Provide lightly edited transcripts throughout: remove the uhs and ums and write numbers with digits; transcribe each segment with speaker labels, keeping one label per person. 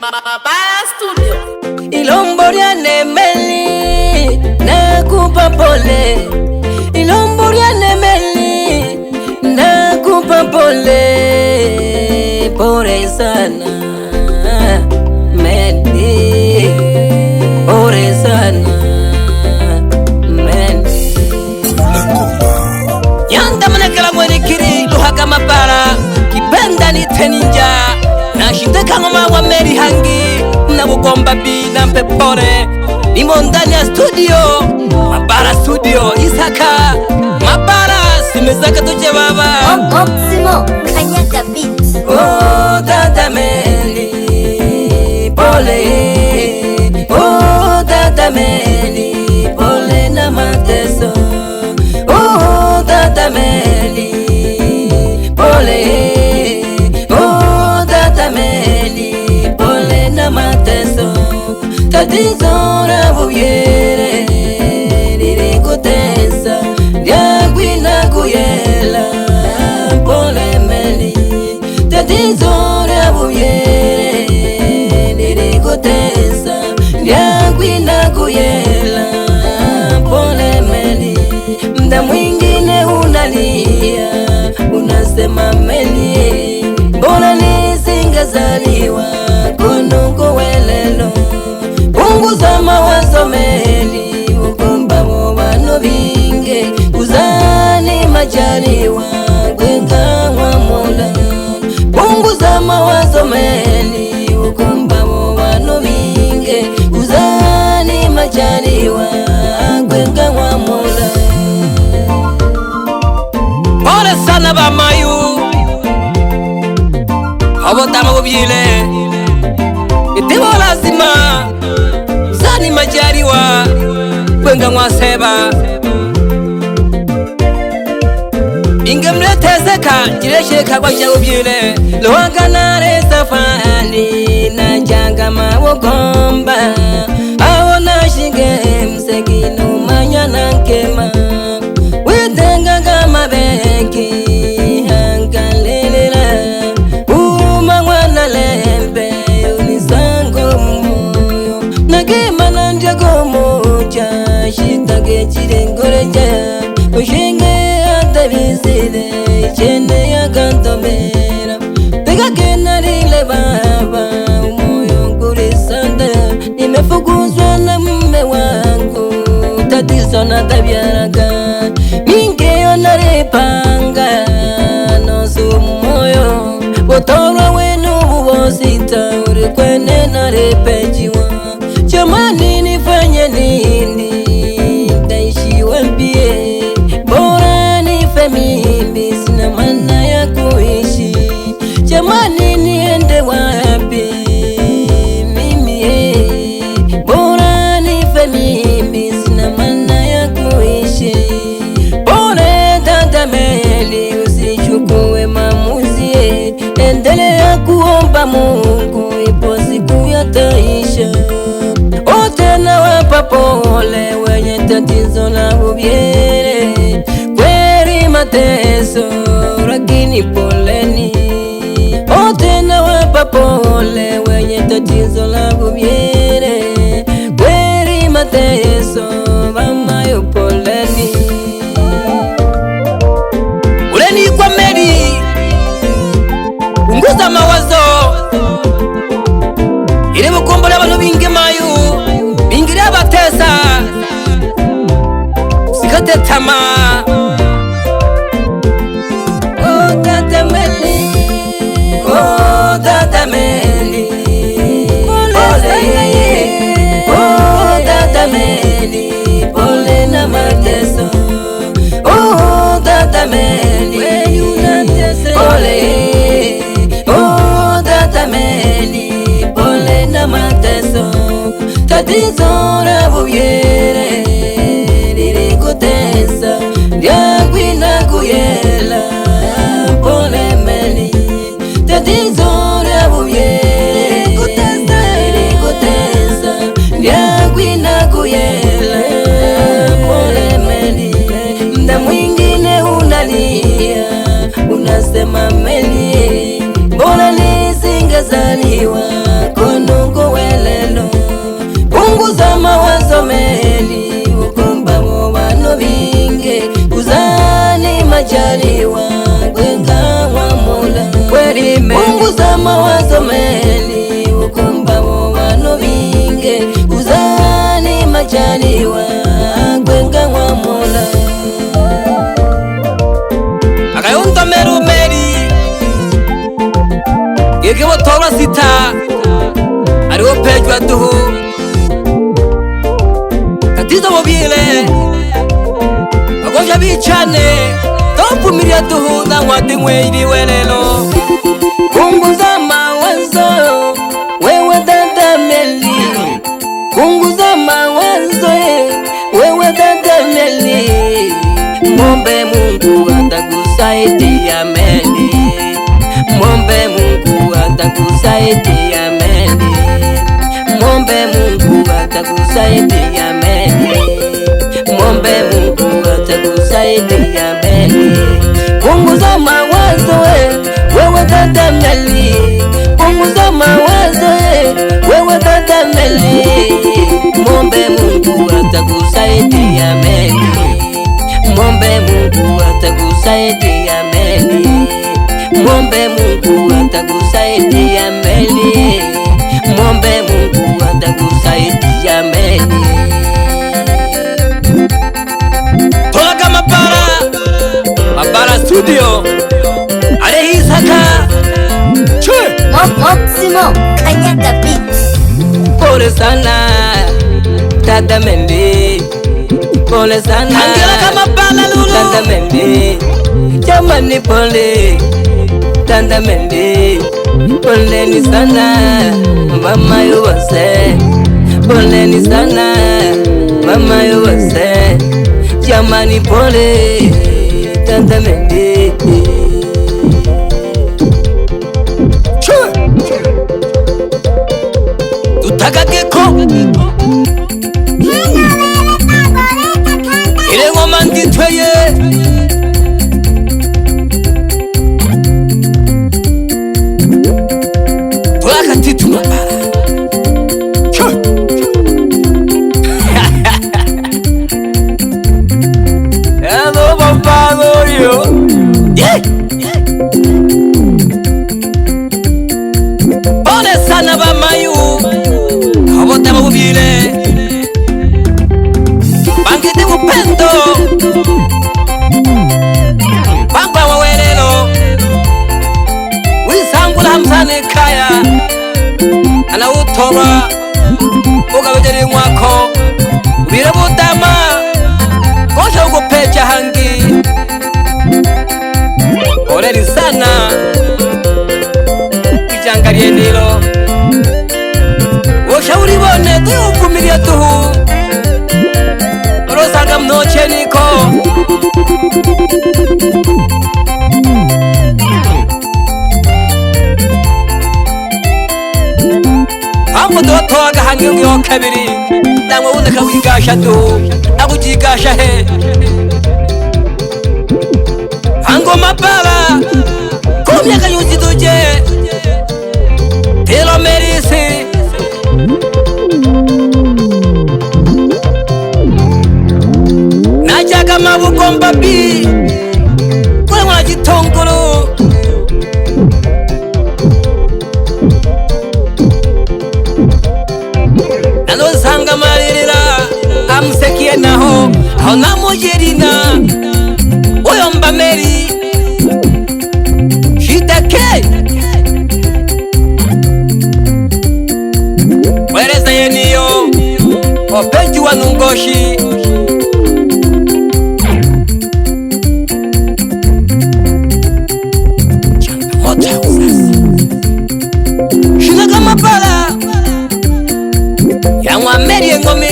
Speaker 1: Mabara Studio.
Speaker 2: Ilomboria nemeli nakupa pole, Ilomboria nemeli nakupa pole, pole sana Meli, pole sana Meli. Yanda manekala mweni kiri luhaga mabara kipenda ni teninja na shindeka ngoma wa Meli hangi na kugomba bila mpepore. Nimo ndani ya studio Mabara Studio Isaka Mabara simezaka tuje baba
Speaker 3: Oximo Kanyaga beat.
Speaker 2: Oh dada Meli pole, oh dada Meli pole na mateso, oh dada Meli pole, oh dada Meli pole na mateso. Tatizo la buyere lilikutesa lyagwi na kuyela, pole Meli. Tatizo la buyere lilikutesa lyagwi na kuyela, pole Meli. Mda mwingine unalia unasema Meli, mbona nisingezaliwa kunuko welelo. Punguza mawazo Meli, ugomba mu bantu binge kuzani majaliwa gwenga wa Mola. Punguza mawazo Meli, ugomba mu bantu binge kuzani majaliwa gwenga wa Mola. Pole sana bamayu abotama bubyile itibo lazima zani majaliwa gwenga mwaseba inge mletezeka jiresheka kwa bubyile lohaganare safani na janga mawogomba awona shige msegino manyana nkema witenga kama beki hangalelera uma mwana lembe unisango moyo nagema nanjago moja shitage chirengoreja ushinge atabisile chene ya kantomera tega kenarile baba umoyo kurisanda nimefukuzwa na mume wangu tatizo na tabiaraga mingeyo naripanga nosu moyo botorwa wenu bubosita uri kwene naripejiwa jamani nifanye nini ndaishiwe mpie bora nife mimi sina maana ya kuishi jamani niende wapi mimi bora nife mimi sina maana ya kuishi. Pole dada Meli usichukue maamuzi, endelea kuomba Mungu ipo siku yataisha. Wote nawapa pole wenye tatizo la bubyere, kweli mateso lakini poleni. Wote nawapa pole wenye tatizo la bubyere, kweli mateso mamayo poleni. Uleni kwa Meli punguza mawazo ile bukombola abantu binge mayu bingira abatesa sikate tama. Oh dada Meli, oh dada Meli pole, oh dada Meli pole na mateso, oh dada Meli pole, oh dada Meli pole na mateso. Tatizo la buyere lilikutesa lyagwi na kuyela, pole Meli. Tatizo la buyere lilikutesa lyagwi na kuyela, pole Meli. Mda mwingine unalia unasema Meli, mbona nisingezaliwa kono Ikibo tora sita ariwo pejwa duhu Katizo mobile Agoja bichane Topumiria duhu na mwati mweidi welelo Punguza mawazo wewe dada Meli Punguza mawazo wewe dada Meli Mwombe Mungu atakusaidia Meli Mwombe Mungu atakusaidia Meli Mwombe Mungu atakusaidia Meli Mwombe Mungu atakusaidia Meli Punguza mawazo wewe dada Meli Punguza mawazo wewe dada Meli Mwombe Mungu atakusaidia Meli Mwombe Mungu atakusaidia Meli Mwombe Mungu atakusaidia Meli Mwombe Mungu atakusaidia Meli Toka Mapara Studio Alehizaka Chwe
Speaker 3: Moximo Kanyaga Beat.
Speaker 2: Pole sana Dada Meli Pole sana Kangela kama pala lulu Dada Meli Jamani pole Dada Meli Pole ni sana Mama yuwase Pole ni sana Mama yuwase Jamani pole Dada Meli Tutaka geko Ile ngoma nditweye Tulaka titu Mapara Hello Mapara yo Pole sana bamayu Kabota mubile Bangiti upendo Bangwa wawelelo Wisangula hamsane kaya Ana utoba Ugabejeri mwako Ubire butama Kosha ugupecha hangi Poleni sana Kijangarie nilo Ushauri bone tuuvumilia tuhu Rosanga mnoche niko Hambo dotoaga hangi yo kabiri Namwe unaka wigasha tu Nakujigasha he Hango Mapara Kumyaka yuzi tuje Tilo merisi Najaga mabugomba bi Kule mwana jitongolo Nanosanga maririra Amsekie naho Hao namujerina Oyomba Meli Shitake Wereza yeniyo Opeji wa nungoshi Shinaga Mapara Yangwa Meli ngome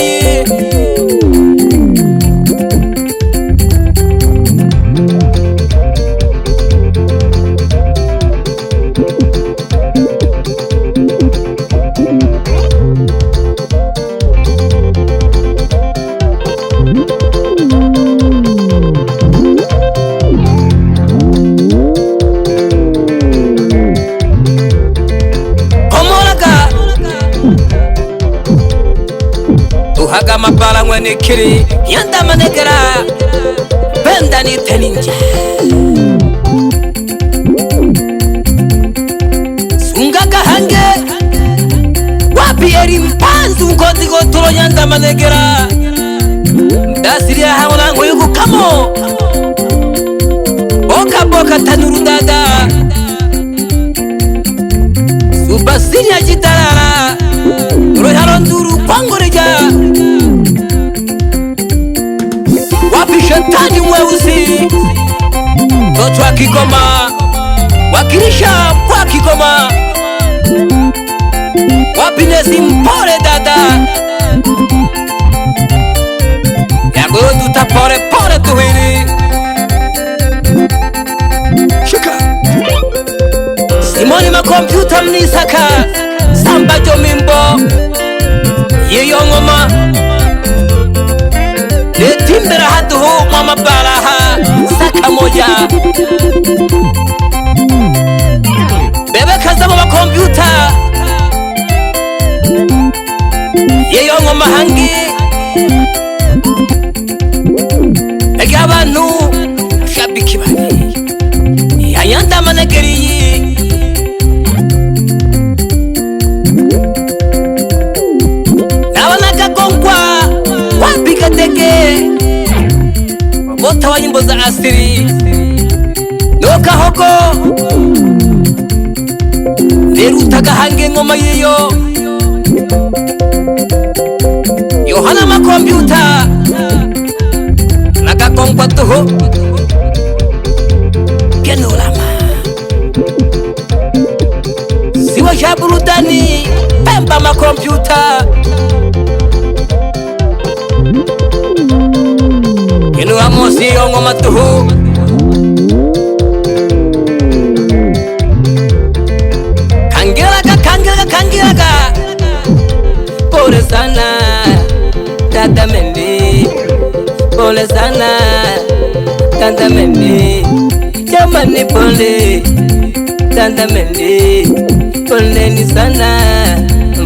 Speaker 2: Tuhaga Mapara mwene kiri Yanda manegera Penda ni teninja Sungaga hange Wapi eri mpanzu Nkozi gotoro yanda manegera Mdasiria hawana nguyugu kamo Boka boka tanuru dada Ubasiri ya jitarara Roharo nduru kwangoreja Wapi shetani mweusi Toto wa Kigoma Wakilisha kwa Kigoma Wapi Nesi mpore dada Yagoro tuta pore pore tuhiri Shika Simoni makompyuta mnisaka Samba Jomimbo Yeyo ngoma Netimbera hatuhu mama baraha Saka moja Bebe kazamo makompyuta Yeyo ngoma hangi Ege abantu Shabiki bari Yayanda manegeriyi Teke Mota wa nyimbo za asiri Noka hoko Nerutaga hange ngoma yeyo Yohana makompyuta Nagakongwa tuho Genolama Siwa shaburudani Pemba makompyuta Kenu amosi yongo matuhu Kangiraga Pole sana Tata Mendi Pole sana Tata Mendi Jamani pole Tata Mendi Pole ni sana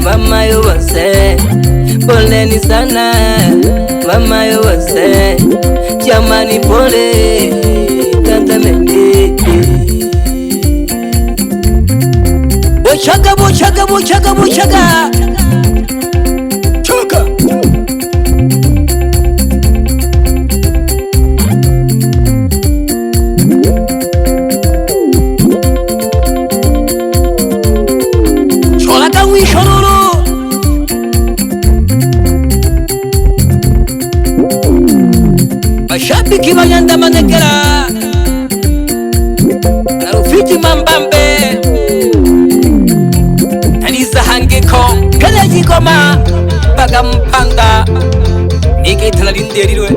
Speaker 2: Mama yuwase Pole ni sana Mama yuwase Jamani pole Tata Mendi Buchaga buchaga buchaga buchaga Chuka Cholaga wishororo Mashabiki bayanda manegera Narufiti mambambe Taniza hangeko Kala jikoma Baga mpanda Ike itala linderirwe